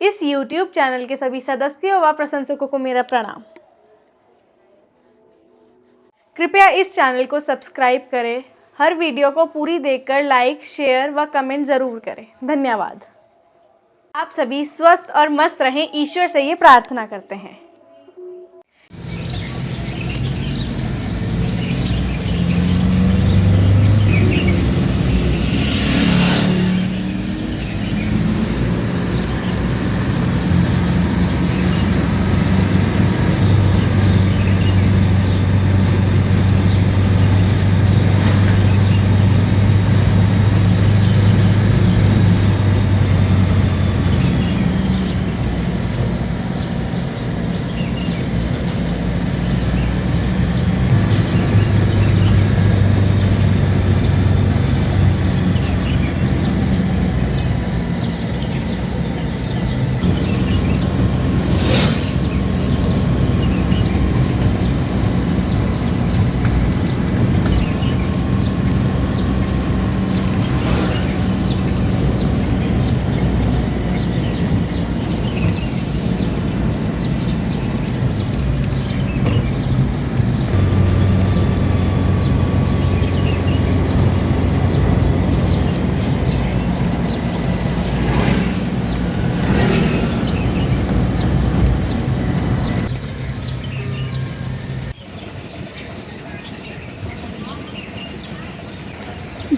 इस YouTube channel के सभी सदस्यों व प्रशंसकों को मेरा प्रणाम। कृपया इस चैनल को सब्सक्राइब करें। हर वीडियो को पूरी देखकर लाइक, शेयर व कमेंट ज़रूर करें। धन्यवाद। आप सभी स्वस्थ और मस्त रहें, ईश्वर से ये प्रार्थना करते हैं।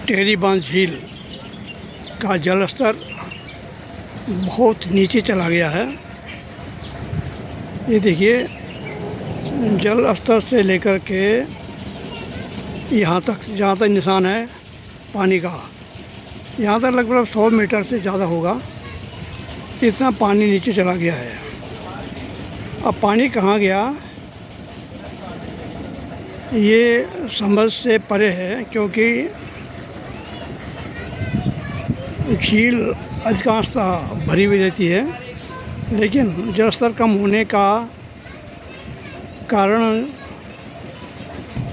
टेहरी बांध झील का जल स्तर बहुत नीचे चला गया है। ये देखिए, जल स्तर से लेकर के यहाँ तक, जहाँ तक निशान है पानी का, यहाँ तक लगभग 100 मीटर से ज़्यादा होगा। इतना पानी नीचे चला गया है। अब पानी कहाँ गया ये समझ से परे है, क्योंकि झील अधिकांशतः भरी हुई रहती है, लेकिन जल स्तर कम होने का कारण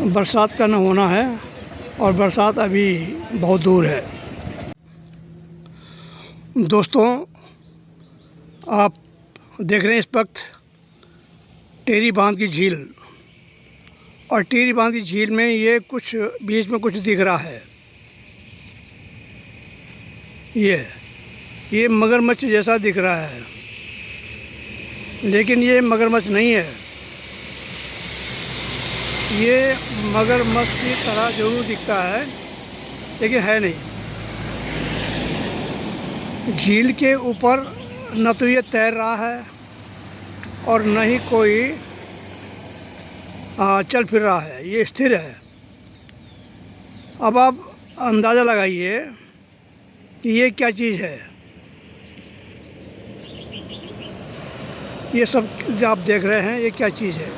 बरसात का न होना है, और बरसात अभी बहुत दूर है। दोस्तों, आप देख रहे हैं इस वक्त टेहरी बांध की झील, और टेहरी बांध की झील में ये कुछ बीच में कुछ दिख रहा है। ये मगरमच्छ जैसा दिख रहा है, लेकिन ये मगरमच्छ नहीं है। ये मगरमच्छ की तरह जरूर दिखता है, लेकिन है नहीं। झील के ऊपर न तो ये तैर रहा है और न ही कोई चल फिर रहा है, ये स्थिर है। अब आप अंदाज़ा लगाइए कि ये क्या चीज़ है। ये सब जो आप देख रहे हैं, ये क्या चीज़ है।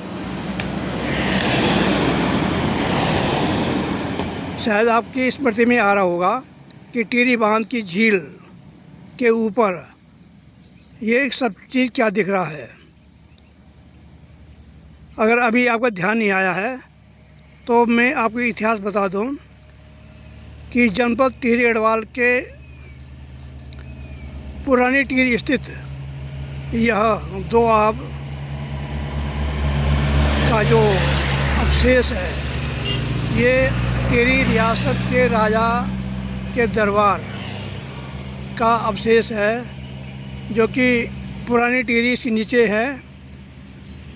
शायद आपकी स्मृति में आ रहा होगा कि टेहरी बांध की झील के ऊपर ये सब चीज़ क्या दिख रहा है। अगर अभी आपका ध्यान नहीं आया है तो मैं आपको इतिहास बता दूं कि जनपद टिहरी गढ़वाल के पुरानी टिहरी स्थित यह दोआब का जो अवशेष है, ये टिहरी रियासत के राजा के दरबार का अवशेष है, जो कि पुरानी टिहरी इसके नीचे है।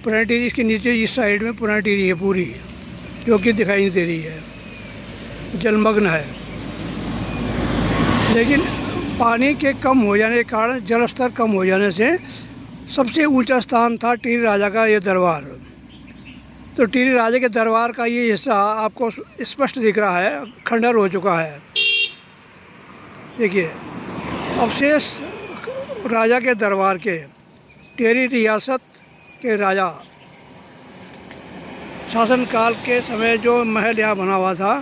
पुरानी टिहरी इसके नीचे इस साइड में पुरानी टिहरी है पूरी, जो कि दिखाई नहीं दे रही है, जलमग्न है। लेकिन पानी के कम हो जाने के कारण, जल स्तर कम हो जाने से सबसे ऊंचा स्थान था टिहरी राजा का ये दरबार। तो टिहरी राजा के दरबार का ये हिस्सा आपको स्पष्ट दिख रहा है, खंडर हो चुका है। देखिए, अवशेष राजा के दरबार के, टिहरी रियासत के राजा शासनकाल के समय जो महल यहाँ बना हुआ था,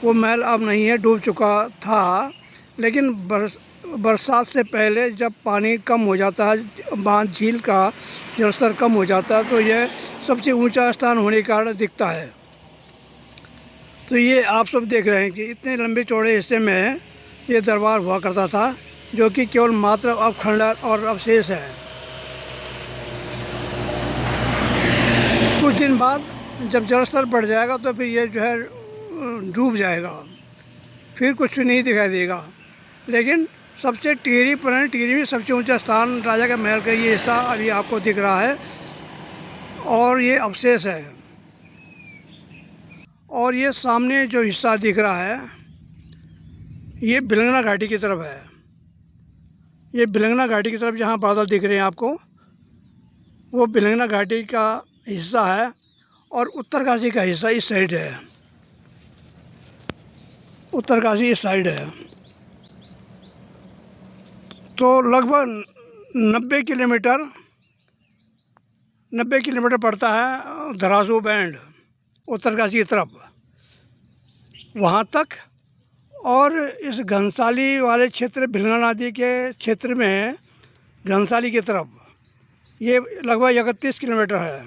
वो महल अब नहीं है, डूब चुका था। लेकिन बरसात से पहले जब पानी कम हो जाता है, बांध झील का जल स्तर कम हो जाता है, तो यह सबसे ऊंचा स्थान होने के कारण दिखता है। तो ये आप सब देख रहे हैं कि इतने लंबे चौड़े हिस्से में ये दरबार हुआ करता था। जो कि केवल मात्र अब खंडर और अवशेष है। कुछ दिन बाद जब जल स्तर बढ़ जाएगा तो फिर ये जो है डूब जाएगा, फिर कुछ नहीं दिखाई देगा। लेकिन सबसे पुरानी टिहरी में सबसे ऊंचा स्थान राजा के महल का ये हिस्सा अभी आपको दिख रहा है और ये अवशेष है। और ये सामने जो हिस्सा दिख रहा है ये भिलंगना घाटी की तरफ है। ये भिलंगना घाटी की तरफ जहाँ बादल दिख रहे हैं आपको, वो भिलंगना घाटी का हिस्सा है और उत्तरकाशी का हिस्सा इस साइड है। उत्तरकाशी इस साइड है। तो लगभग 90 किलोमीटर पड़ता है धरासू बैंड उत्तरकाशी की तरफ, वहाँ तक। और इस घनसाली वाले क्षेत्र, भिलंगना नदी के क्षेत्र में घनसाली की तरफ ये लगभग 31 किलोमीटर है,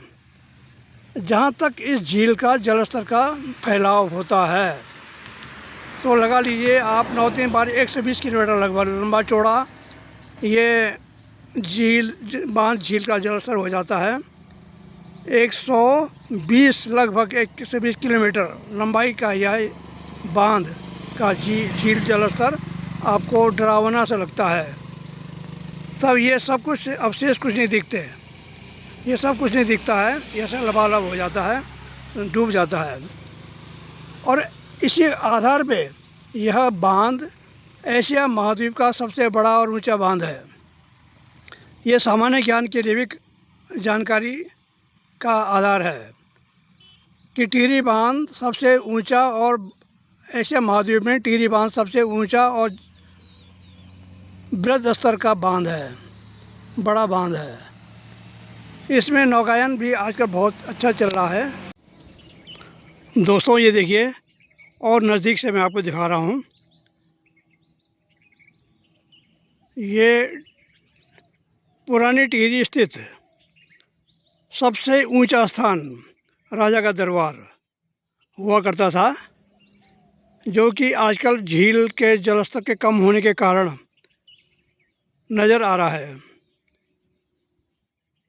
जहाँ तक इस झील का जल स्तर का फैलाव होता है। तो लगा लीजिए आप 9-3 बार 120 किलोमीटर लगभग लंबा चौड़ा ये बांध झील का जल स्तर हो जाता है। 120 लगभग 120 किलोमीटर लंबाई का यह बांध का झील जल स्तर आपको डरावना सा लगता है। तब ये सब कुछ अवशेष कुछ नहीं दिखते, ये सब कुछ नहीं दिखता है, ये सब लबालब हो जाता है, डूब जाता है। और इसी आधार पे यह बांध एशिया महाद्वीप का सबसे बड़ा और ऊंचा बांध है। ये सामान्य ज्ञान के लिए भी जानकारी का आधार है कि टिहरी बांध सबसे ऊंचा, और एशिया महाद्वीप में टिहरी बांध सबसे ऊंचा और बृहद स्तर का बांध है, बड़ा बांध है। इसमें नौकायन भी आजकल बहुत अच्छा चल रहा है। दोस्तों ये देखिए, और नज़दीक से मैं आपको दिखा रहा हूँ, ये पुरानी टिहरी स्थित सबसे ऊंचा स्थान राजा का दरबार हुआ करता था, जो कि आजकल झील के जलस्तर के कम होने के कारण नज़र आ रहा है।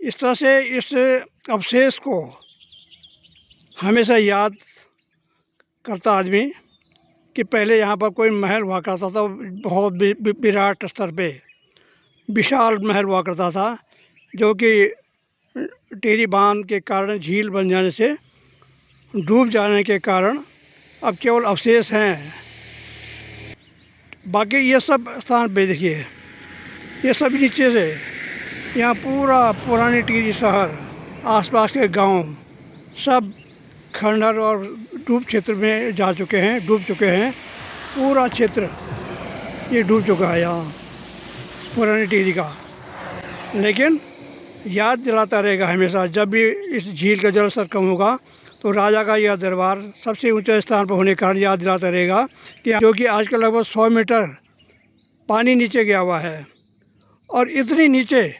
इस तरह से इस अवशेष को हमेशा याद करता आदमी कि पहले यहाँ पर कोई महल हुआ करता था, बहुत विराट स्तर पे विशाल महल हुआ करता था, जो कि टिहरी बांध के कारण, झील बन जाने से डूब जाने के कारण अब केवल अवशेष हैं। बाकी ये सब स्थान पे देखिए, ये सब नीचे से यहाँ पूरा पुरानी टिहरी शहर, आसपास के गांव सब खंडहर और डूब क्षेत्र में जा चुके हैं, डूब चुके हैं। पूरा क्षेत्र ये डूब चुका है यहाँ पुरानी टिहरी का। लेकिन याद दिलाता रहेगा हमेशा, जब भी इस झील का जल स्तर कम होगा तो राजा का यह दरबार सबसे ऊंचे स्थान पर होने के कारण याद दिलाता रहेगा कि क्योंकि आजकल लगभग 100 मीटर पानी नीचे गया हुआ है। और इतनी नीचे,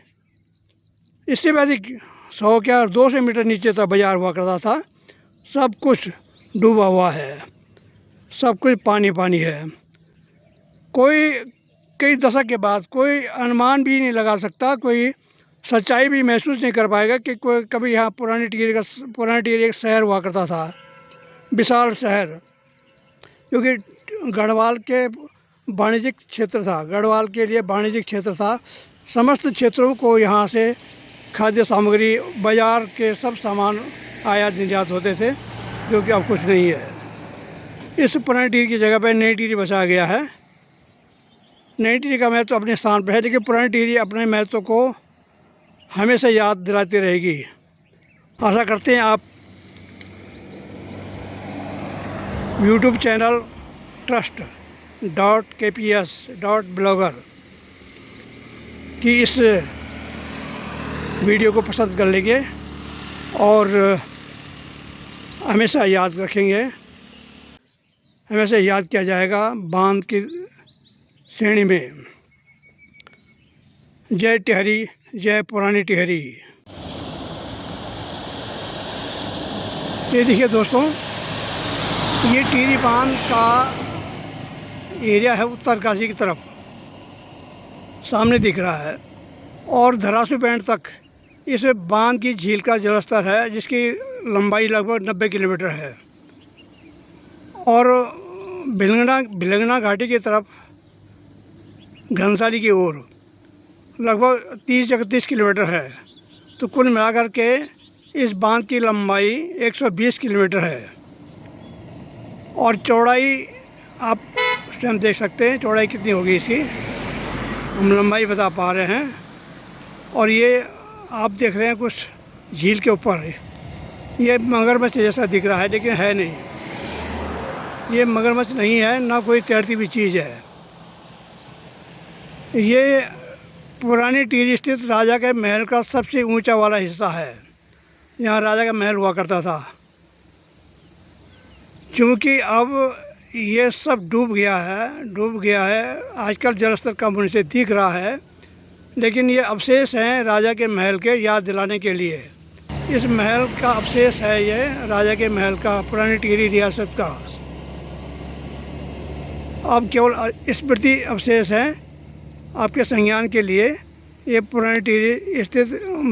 इससे भी अधिक 100 क्या 200 मीटर नीचे तक बाजार हुआ करता था। सब कुछ डूबा हुआ है, सब कुछ पानी पानी है। कोई कई दशक के बाद कोई अनुमान भी नहीं लगा सकता, कोई सच्चाई भी महसूस नहीं कर पाएगा कि कोई कभी यहाँ पुरानी टिहरी एक शहर हुआ करता था, विशाल शहर, क्योंकि गढ़वाल के वाणिज्यिक क्षेत्र था, गढ़वाल के लिए वाणिज्यिक क्षेत्र था। समस्त क्षेत्रों को यहाँ से खाद्य सामग्री, बाज़ार के सब सामान आयात निर्यात होते थे, जो कि अब कुछ नहीं है। इस पुरानी टिहरी की जगह पर नई टिहरी बसाया गया है। नई टिहरी का महत्व अपने स्थान पर है, लेकिन पुरानी टिहरी अपने महत्व को हमेशा याद दिलाती रहेगी। आशा करते हैं आप YouTube चैनल trust.kps.blogger की इस वीडियो को पसंद कर लेंगे और हमेशा याद रखेंगे, हमेशा याद किया जाएगा बांध की श्रेणी में। जय टिहरी, जय पुरानी टिहरी। ये देखिए दोस्तों, ये टिहरी बांध का एरिया है उत्तरकाशी की तरफ, सामने दिख रहा है और धरासू बैंड तक इस बांध की झील का जलस्तर है, जिसकी लंबाई लगभग 90 किलोमीटर है। और भिलंगना घाटी की तरफ घनसाली की ओर लगभग 30-31 किलोमीटर है। तो कुल मिलाकर के इस बांध की लंबाई 120 किलोमीटर है और चौड़ाई आप स्वयं देख सकते हैं चौड़ाई कितनी होगी इसकी। हम लंबाई बता पा रहे हैं। और ये आप देख रहे हैं कुछ झील के ऊपर ये मगरमच्छ जैसा दिख रहा है, लेकिन है नहीं। ये मगरमच्छ नहीं है, ना कोई तैरती हुई चीज़ है। ये पुरानी टिहरी स्थित राजा के महल का सबसे ऊंचा वाला हिस्सा है। यहाँ राजा का महल हुआ करता था। क्योंकि अब ये सब डूब गया है। आजकल जलस्तर कम होने से दिख रहा है, लेकिन ये अवशेष हैं राजा के महल के याद दिलाने के लिए। इस महल का अवशेष है ये राजा के महल का, पुरानी टिहरी रियासत का। अब केवल स्मृति अवशेष हैं आपके संज्ञान के लिए। ये पुरानी टिहरी स्थित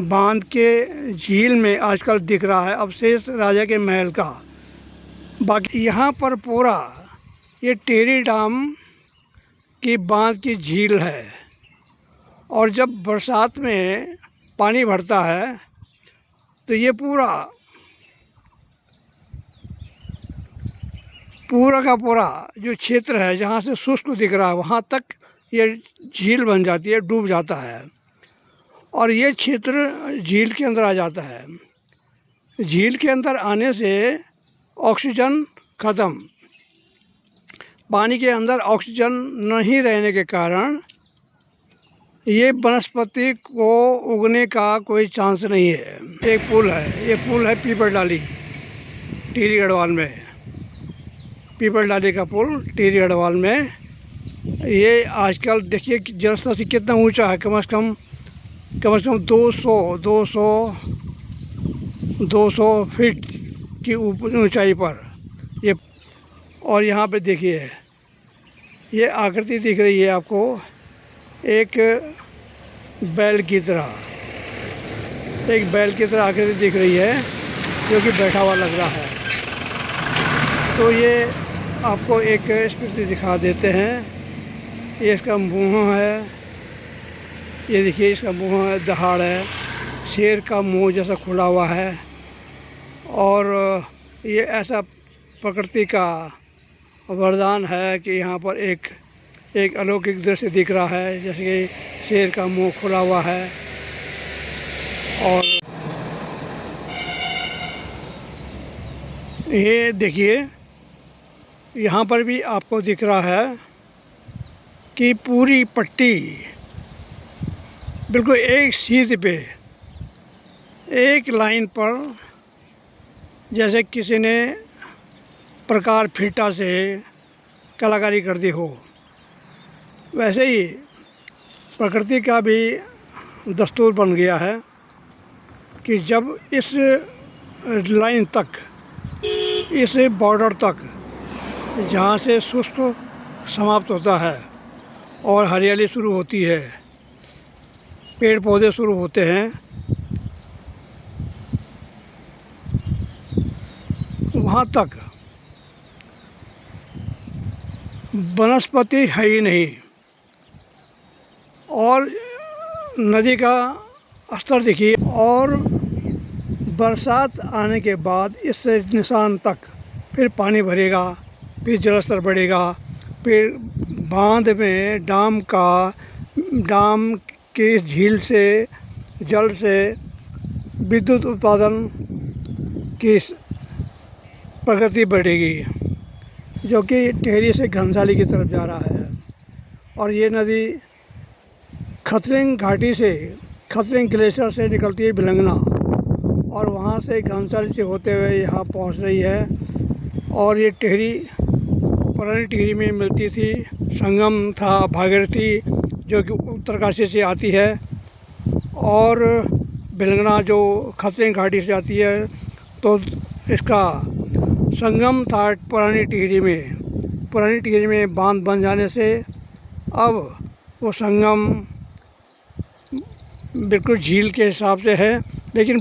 बांध के झील में आजकल दिख रहा है अवशेष राजा के महल का। बाकी यहाँ पर पूरा ये टिहरी डैम की बांध की झील है। और जब बरसात में पानी भरता है तो ये पूरा का पूरा जो क्षेत्र है जहाँ से शुष्क दिख रहा है वहाँ तक ये झील बन जाती है, डूब जाता है। और ये क्षेत्र झील के अंदर आ जाता है। झील के अंदर आने से ऑक्सीजन ख़त्म, पानी के अंदर ऑक्सीजन नहीं रहने के कारण ये वनस्पति को उगने का कोई चांस नहीं है। एक पुल है, ये पुल है पीपल डाली टिहरी गढ़वाल में। पीपल डाली का पुल टिहरी गढ़वाल में। ये आजकल देखिए जलस्तर से कितना ऊंचा है, कम से कम 200 फीट की ऊंचाई पर ये। और यहाँ पे देखिए ये आकृति दिख रही है आपको एक बैल की तरह आकृति दिख रही है जो कि बैठा हुआ लग रहा है। तो ये आपको एक स्मृति दिखा देते हैं। ये इसका मुँह है, ये देखिए इसका मुँह है, दहाड़ है, शेर का मुँह जैसा खुला हुआ है। और ये ऐसा प्रकृति का वरदान है कि यहाँ पर एक अलौकिक दृश्य दिख रहा है, जैसे कि शेर का मुंह खुला हुआ है। और ये देखिए यहाँ पर भी आपको दिख रहा है कि पूरी पट्टी बिल्कुल एक सीध पे एक लाइन पर, जैसे किसी ने प्रकार फीटा से कलाकारी कर दी हो, वैसे ही प्रकृति का भी दस्तूर बन गया है कि जब इस लाइन तक, इस बॉर्डर तक जहाँ से शुष्क समाप्त होता है और हरियाली शुरू होती है, पेड़ पौधे शुरू होते हैं, वहाँ तक वनस्पति है ही नहीं। और नदी का स्तर देखिए। और बरसात आने के बाद इस निशान तक फिर पानी भरेगा, फिर जलस्तर बढ़ेगा, फिर बांध में डाम की झील से जल से विद्युत उत्पादन की प्रगति बढ़ेगी, जो कि टिहरी से घनसाली की तरफ जा रहा है। और ये नदी खतरिंग घाटी से, खतरिंग ग्लेशियर से निकलती है भिलंगना, और वहाँ से घनसाली से होते हुए यहाँ पहुँच रही है। और ये टिहरी, पुरानी टिहरी में मिलती थी, संगम था भागीरथी जो कि उत्तरकाशी से आती है, और भिलंगना जो खतरिंग घाटी से आती है। तो इसका संगम था पुरानी टिहरी में बांध बन जाने से अब वो संगम बिल्कुल झील के हिसाब से है, लेकिन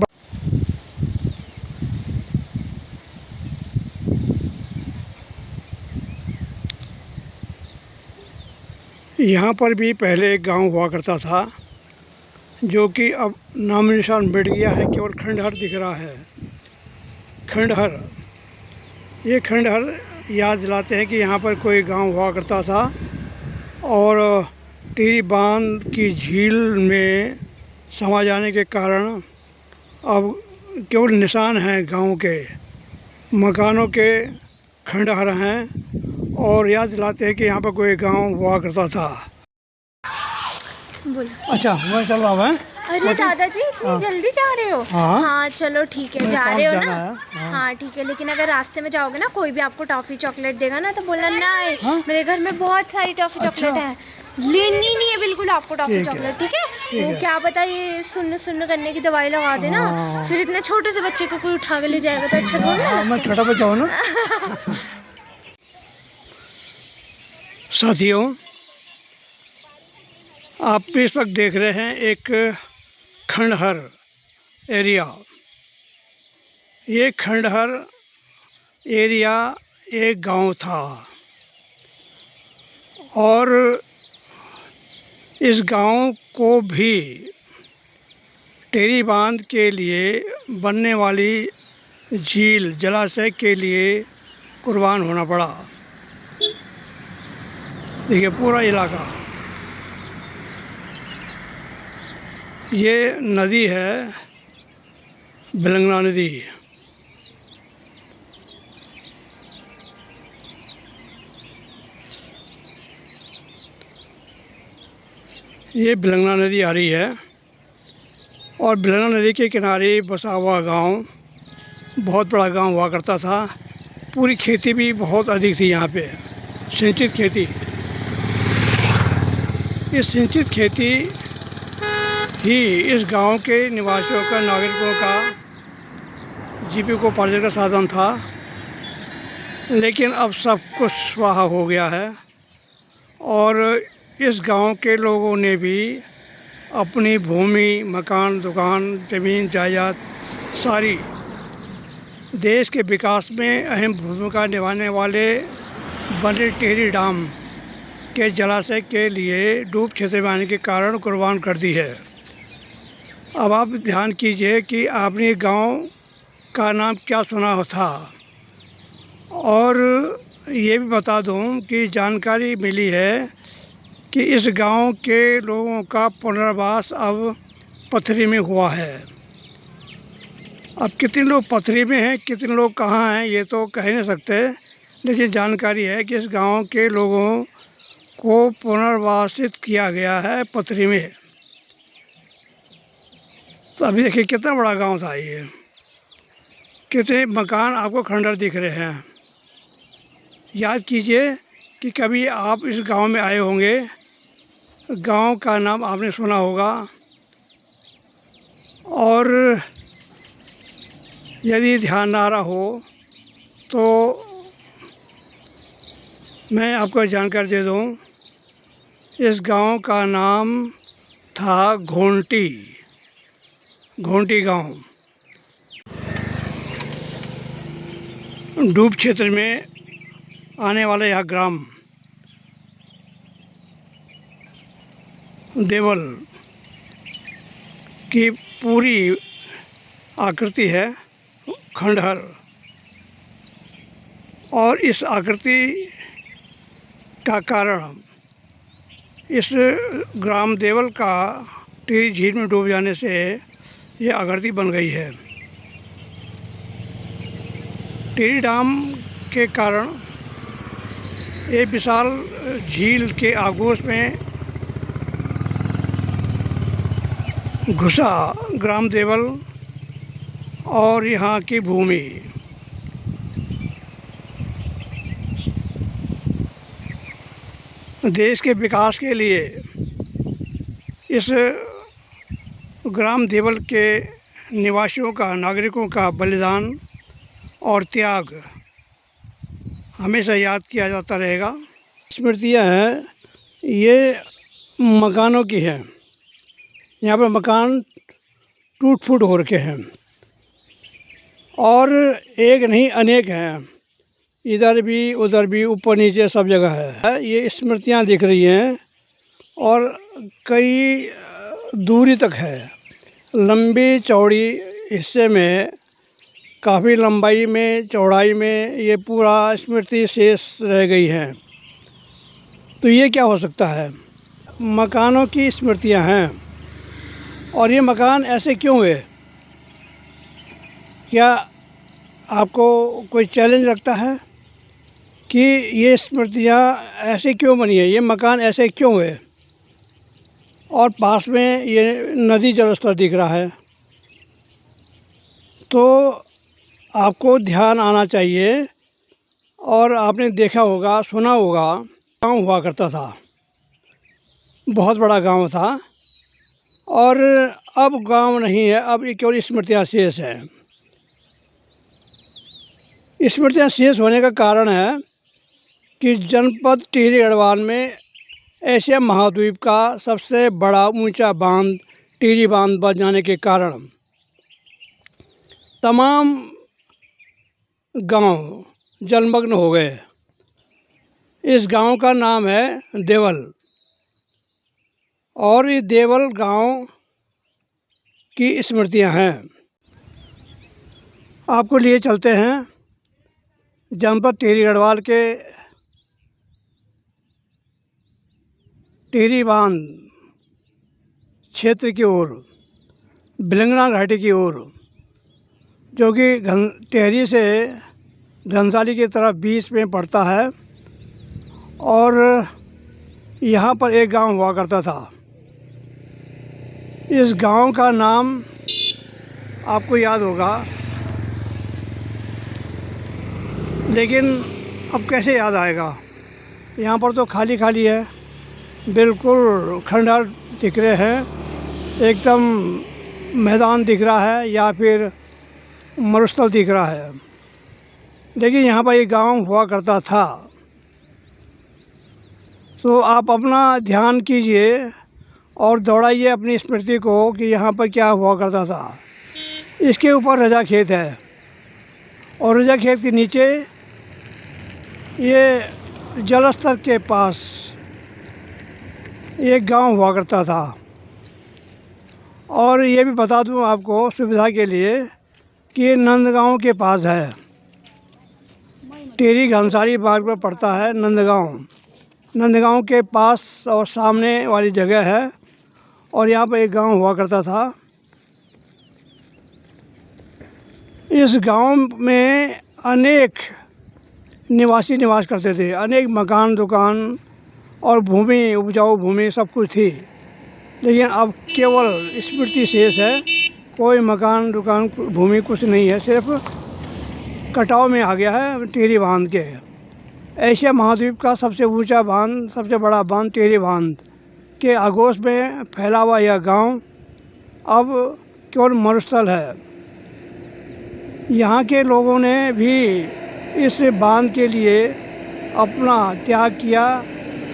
यहाँ पर भी पहले एक गांव हुआ करता था, जो कि अब नाम निशान मिट गया है, केवल खंडहर दिख रहा है। खंडहर, ये खंडहर याद दिलाते हैं कि यहाँ पर कोई गांव हुआ करता था और टिहरी बांध की झील में समा जाने के कारण अब केवल निशान हैं गांव के, मकानों के खंडहर हैं, और याद दिलाते हैं कि यहाँ पर कोई गांव हुआ करता था। बोलो। अच्छा, मैं चल रहा हूँ। अरे दादाजी इतनी जल्दी जा रहे हो? हाँ। हाँ चलो ठीक है, मेरे जा पास रहे हो जाना ना? है। हाँ ठीक है, लेकिन अगर रास्ते में जाओगे ना, कोई भी आपको टॉफ़ी चॉकलेट देगा ना, तो बोलना नहीं, हाँ? मेरे घर में बहुत सारी टॉफ़ी अच्छा। चॉकलेट है, लेनी नहीं है बिल्कुल आपको टॉफ़ी ठीक है, चॉकलेट, ठीक है? ठीक वो है। क्या पता ये सुन्न सुन्न करने की दवाई लगा देना, हाँ। फिर इतने छोटे से बच्चे को कोई उठा के ले जाएगा तो अच्छा थोड़ा ना हाँ, मैं लगता है। छोटा बच्चा हूँ ना। साथियों, आप इस वक्त देख रहे हैं एक खंडहर एरिया। ये खंडहर एरिया एक गांव था और इस गांव को भी टिहरी बांध के लिए बनने वाली झील जलाशय के लिए कुर्बान होना पड़ा। देखिए पूरा इलाका, ये नदी है बिलंगना नदी। ये बिलंगना नदी आ रही है और बिलंगना नदी के किनारे बसा हुआ गांव बहुत बड़ा गांव हुआ करता था। पूरी खेती भी बहुत अधिक थी यहाँ पे, सिंचित खेती। इस सिंचित खेती ही इस गांव के निवासियों का, नागरिकों का जीविकोपार्जन का साधन था। लेकिन अब सब कुछ स्वाहा हो गया है और इस गांव के लोगों ने भी अपनी भूमि, मकान, दुकान, ज़मीन, जायदाद सारी देश के विकास में अहम भूमिका निभाने वाले बने टिहरी डैम के जलाशय के लिए डूब क्षेत्र में आने के कारण कुर्बान कर दी है। अब आप ध्यान कीजिए कि आपने गांव का नाम क्या सुना था, और ये भी बता दूं कि जानकारी मिली है कि इस गांव के लोगों का पुनर्वास अब पथरी में हुआ है। अब कितने लोग पथरी में हैं, कितने लोग कहाँ हैं, ये तो कह नहीं सकते, लेकिन जानकारी है कि इस गांव के लोगों को पुनर्वासित किया गया है पथरी में। तो अभी देखिए कितना बड़ा गांव था ये, कितने मकान आपको खंडहर दिख रहे हैं। याद कीजिए कि कभी आप इस गांव में आए होंगे, गांव का नाम आपने सुना होगा, और यदि ध्यान ना रहा हो तो मैं आपको जानकारी दे दूं, इस गांव का नाम था घोंटी गांव। डूब क्षेत्र में आने वाला यह ग्राम देवल की पूरी आकृति है खंडहर, और इस आकृति का कारण इस ग्राम देवल का टिहरी झील में डूब जाने से ये आकृति बन गई है। टिहरी डैम के कारण ये विशाल झील के आगोश में घुसा ग्राम देवल और यहाँ की भूमि। देश के विकास के लिए इस ग्राम देवल के निवासियों का, नागरिकों का बलिदान और त्याग हमेशा याद किया जाता रहेगा। स्मृतियाँ हैं, ये मकानों की हैं, यहाँ पर मकान टूट फूट हो रखे हैं और एक नहीं अनेक हैं, इधर भी उधर भी ऊपर नीचे सब जगह है। ये स्मृतियाँ दिख रही हैं और कई दूरी तक है, लंबी चौड़ी हिस्से में, काफ़ी लंबाई में चौड़ाई में ये पूरा स्मृति शेष रह गई है। तो ये क्या हो सकता है? मकानों की स्मृतियाँ हैं। और ये मकान ऐसे क्यों हुए? क्या आपको कोई चैलेंज लगता है कि ये स्मृतियाँ ऐसे क्यों बनी है, ये मकान ऐसे क्यों हुए? और पास में ये नदी जलस्तर दिख रहा है, तो आपको ध्यान आना चाहिए। और आपने देखा होगा, सुना होगा, गांव हुआ करता था, बहुत बड़ा गांव था और अब गांव नहीं है, अब ये केवल स्मृतियाँ शेष है। स्मृतियाँ शेष होने का कारण है कि जनपद टिहरी गढ़वाल में एशिया महाद्वीप का सबसे बड़ा ऊंचा बांध टिहरी बांध बन जाने के कारण तमाम गांव जलमग्न हो गए। इस गांव का नाम है देवल और ये देवल गांव की स्मृतियां हैं। आपको लिए चलते हैं जनपद टिहरी गढ़वाल के टिहरी बांध क्षेत्र की ओर, बिलंगना घाटी की ओर, जो कि टिहरी से घनसाली की तरफ बीच में पड़ता है। और यहाँ पर एक गांव हुआ करता था। इस गांव का नाम आपको याद होगा, लेकिन अब कैसे याद आएगा? यहाँ पर तो खाली खाली है, बिल्कुल खंडहर दिख रहे हैं, एकदम मैदान दिख रहा है या फिर मरुस्थल दिख रहा है। लेकिन यहाँ पर एक गांव हुआ करता था। तो आप अपना ध्यान कीजिए और दौड़ाइए अपनी स्मृति को कि यहाँ पर क्या हुआ करता था। इसके ऊपर रजा खेत है और रजा खेत के नीचे ये जलस्तर के पास एक गांव हुआ करता था। और ये भी बता दूं आपको सुविधा के लिए कि ये नंदगांव के पास है। टिहरी घनसाली मार्ग पर पड़ता है नंदगांव। नंदगांव के पास और सामने वाली जगह है और यहाँ पर एक गांव हुआ करता था। इस गांव में अनेक निवासी निवास करते थे, अनेक मकान, दुकान और भूमि, उपजाऊ भूमि सब कुछ थी। लेकिन अब केवल स्मृति शेष है, कोई मकान, दुकान, भूमि कुछ नहीं है, सिर्फ कटाव में आ गया है टिहरी बांध के। एशिया महाद्वीप का सबसे ऊंचा बांध, सबसे बड़ा बांध टिहरी बांध के आगोश में फैला हुआ यह गांव अब केवल मरुस्थल है। यहाँ के लोगों ने भी इस बांध के लिए अपना त्याग किया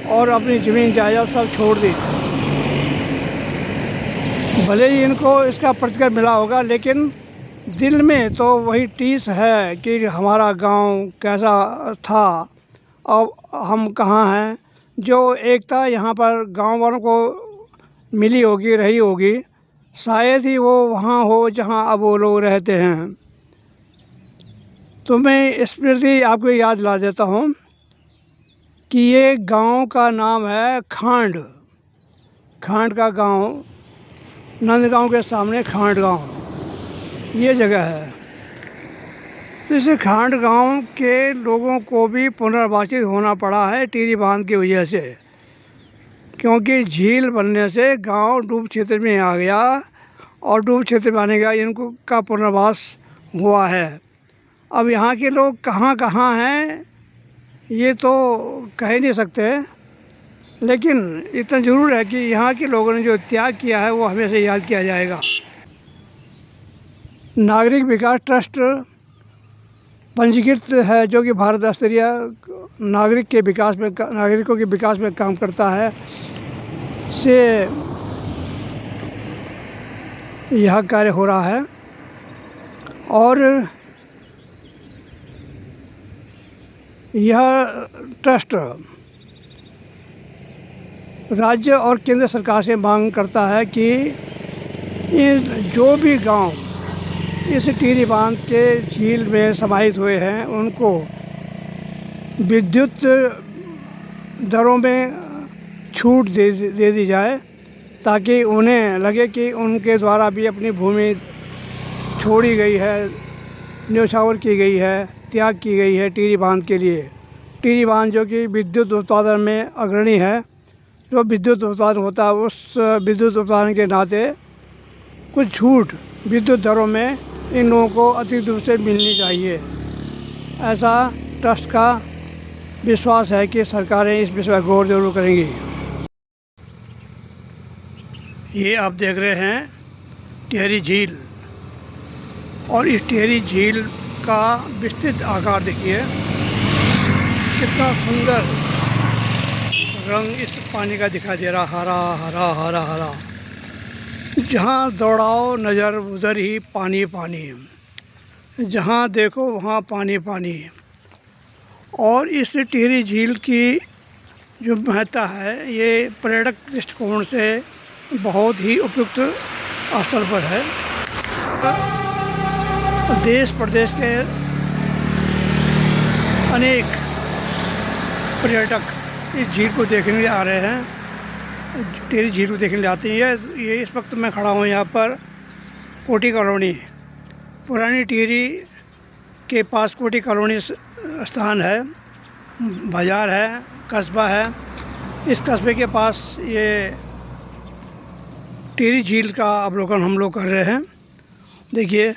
और अपनी ज़मीन जायदाद सब छोड़ दी। भले ही इनको इसका प्रतिकर मिला होगा, लेकिन दिल में तो वही टीस है कि हमारा गांव कैसा था, अब हम कहाँ हैं। जो एकता यहाँ पर गांव वालों को मिली होगी, रही होगी, शायद ही वो वहाँ हो जहाँ अब वो लोग रहते हैं। तो मैं स्मृति आपको याद ला देता हूँ कि ये गांव का नाम है खांड। खांड का गांव, नंदगांव के सामने खांड गांव ये जगह है। तो इस खांड गांव के लोगों को भी पुनर्वासित होना पड़ा है टिहरी बांध की वजह से, क्योंकि झील बनने से गांव डूब क्षेत्र में आ गया और डूब क्षेत्र में आने का इनको का पुनर्वास हुआ है। अब यहाँ के लोग कहाँ कहाँ हैं ये तो कह नहीं सकते, लेकिन इतना ज़रूर है कि यहाँ के लोगों ने जो त्याग किया है वो हमेशा याद किया जाएगा। नागरिक विकास ट्रस्ट पंजीकृत है, जो कि भारत स्तरीय नागरिकों के विकास में काम करता है। से यह कार्य हो रहा है। और यह ट्रस्ट राज्य और केंद्र सरकार से मांग करता है कि ये जो भी गांव इस टिहरी बांध के झील में समाहित हुए हैं उनको विद्युत दरों में छूट दे दी जाए, ताकि उन्हें लगे कि उनके द्वारा भी अपनी भूमि छोड़ी गई है, न्यौछावर की गई है, त्याग की गई है टिहरी बांध के लिए। टिहरी बांध जो कि विद्युत उत्पादन में अग्रणी है, जो विद्युत उत्पादन होता है उस विद्युत उत्पादन के नाते कुछ छूट विद्युत दरों में इन लोगों को अतिरिक्त रूप से मिलनी चाहिए। ऐसा ट्रस्ट का विश्वास है कि सरकारें इस विषय पर गौर जरूर करेंगी। ये आप देख रहे हैं टिहरी झील, और इस टिहरी झील का विस्तृत आकार देखिए, कितना सुंदर रंग इस पानी का दिखाई दे रहा, हरा हरा हरा हरा। जहाँ दौड़ाओ नज़र उधर ही पानी पानी, जहाँ देखो वहाँ पानी पानी। और इस टिहरी झील की जो महत्ता है ये पर्यटक दृष्टिकोण से बहुत ही उपयुक्त स्थल पर है। देश प्रदेश के अनेक पर्यटक इस झील को देखने लिए आ रहे हैं, टिहरी झील को देखने लिए आते हैं। ये इस वक्त मैं खड़ा हूँ यहाँ पर कोठी कॉलोनी, पुरानी टिहरी के पास कोठी कॉलोनी स्थान है, बाज़ार है, कस्बा है। इस कस्बे के पास ये टिहरी झील का अवलोकन हम लोग कर रहे हैं। देखिए,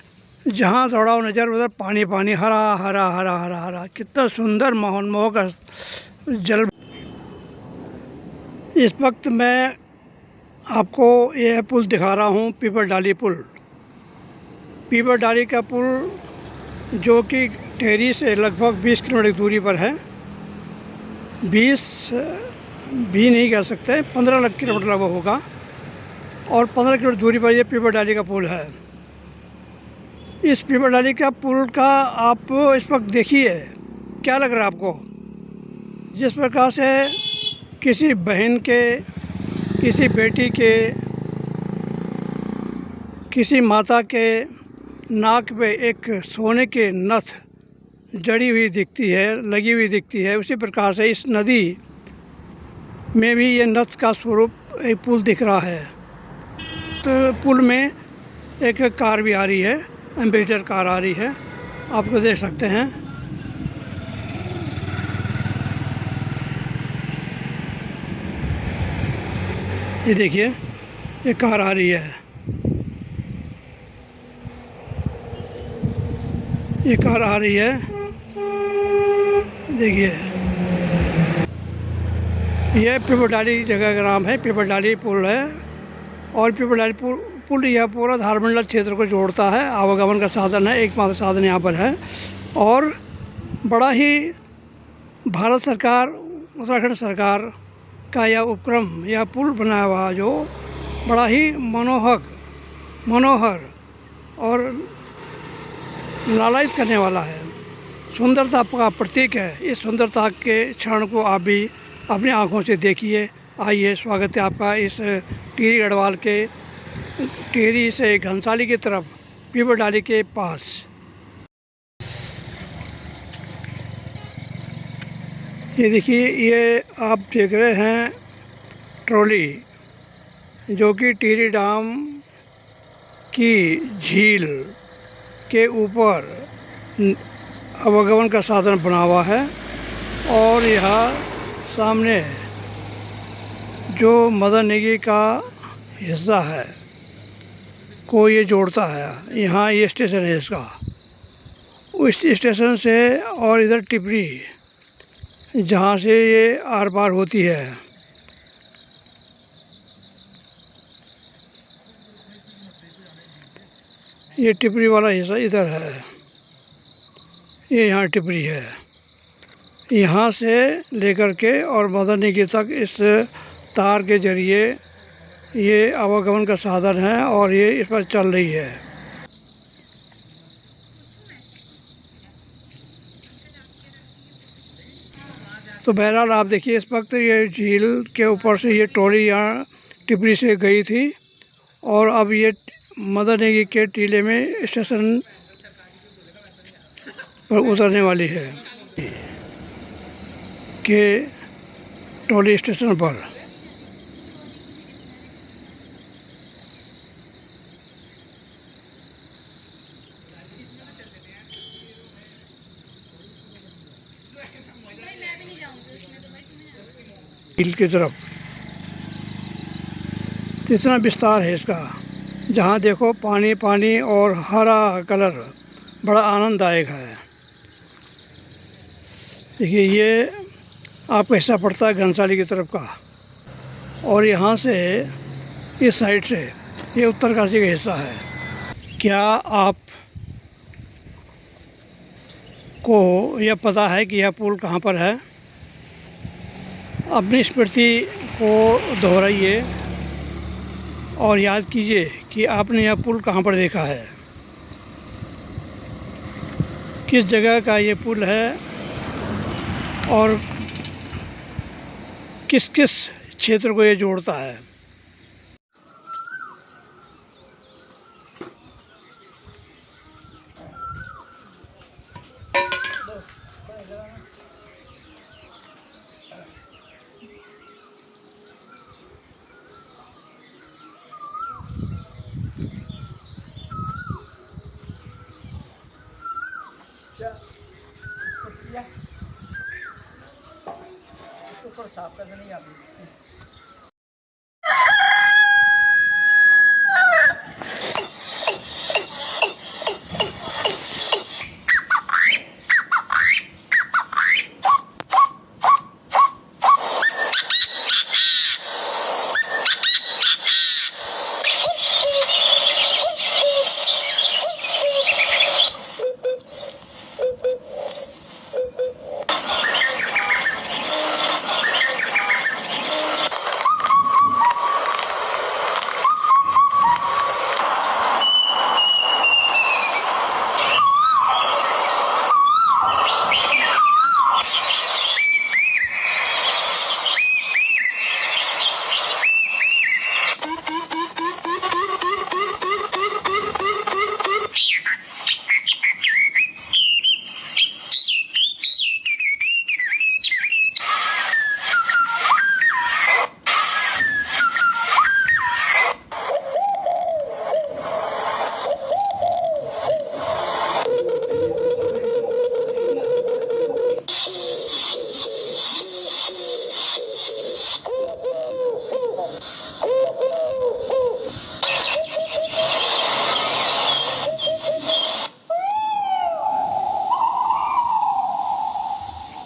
जहाँ दौड़ाओ नज़र उधर पानी पानी, हरा हरा हरा हरा हरा, कितना सुंदर मनमोहक जल। इस वक्त मैं आपको यह पुल दिखा रहा हूँ, पीपर डाली पुल। पीपर डाली का पुल जो कि टिहरी से लगभग 20 किलोमीटर की दूरी पर है। 20 भी नहीं कह सकते, 15 किलोमीटर लगभग होगा। और 15 किलोमीटर दूरी पर यह पीपर डाली का पुल है। इस पीपर डाली का पुल का आप इस वक्त देखिए, क्या लग रहा है आपको? जिस प्रकार से किसी बहन के, किसी बेटी के, किसी माता के नाक पे एक सोने के नथ जड़ी हुई दिखती है, लगी हुई दिखती है, उसी प्रकार से इस नदी में भी ये नथ का स्वरूप एक पुल दिख रहा है। तो पुल में एक कार भी आ रही है, एम्बेसडर कार आ रही है, आपको देख सकते हैं। ये देखिए, ये कार आ रही है, ये कार आ रही है, देखिए। यह पीपर डाली जगह का नाम है, पीपर डाली पुल है। और पीपर डाली पुल यह पूरा धारमंडल क्षेत्र को जोड़ता है, आवागमन का साधन है, एकमात्र साधन यहाँ पर है। और बड़ा ही भारत सरकार, उत्तराखंड सरकार का यह उपक्रम, यह पुल बनाया हुआ जो बड़ा ही मनोहर और लालायित करने वाला है, सुंदरता का प्रतीक है। इस सुंदरता के क्षण को आप भी अपनी आँखों से देखिए। आइए, स्वागत है आपका इस टिहरी गढ़वाल के, टिहरी से घनसाली की तरफ पीपर डाली के पास। ये देखिए, ये आप देख रहे हैं ट्रॉली जो कि टिहरी डैम की झील के ऊपर आवागमन का साधन बना हुआ है। और यहाँ सामने जो मदन नेगी का हिस्सा है को ये जोड़ता है, यहाँ ये स्टेशन है इसका। उस स्टेशन से और इधर टिपरी जहाँ से ये आर पार होती है। ये टिपरी वाला हिस्सा इधर है, ये यहाँ टिपरी है। यहाँ से लेकर के और मदन नेगी तक इस तार के ज़रिए ये आवागमन का साधन है और ये इस पर चल रही है। तो बहरहाल आप देखिए, इस वक्त ये झील के ऊपर से ये ट्रॉली यहाँ टिपरी से गई थी और अब ये मदर नेगी के टीले में स्टेशन पर उतरने वाली है के ट्रॉली स्टेशन पर। झील की तरफ इतना विस्तार है इसका, जहाँ देखो पानी पानी और हरा कलर, बड़ा आनंददायक है। देखिए ये आपका हिस्सा पड़ता है घनसाली की तरफ का और यहाँ से इस साइड से ये उत्तरकाशी का हिस्सा है। क्या आप को यह पता है कि यह पुल कहाँ पर है? अपनी स्मृति को दोहराइए और याद कीजिए कि आपने यह पुल कहाँ पर देखा है, किस जगह का ये पुल है और किस किस क्षेत्र को ये जोड़ता है। साफ कर देनी आप।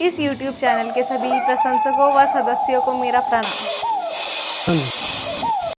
इस YouTube चैनल के सभी प्रशंसकों व सदस्यों को मेरा प्रणाम।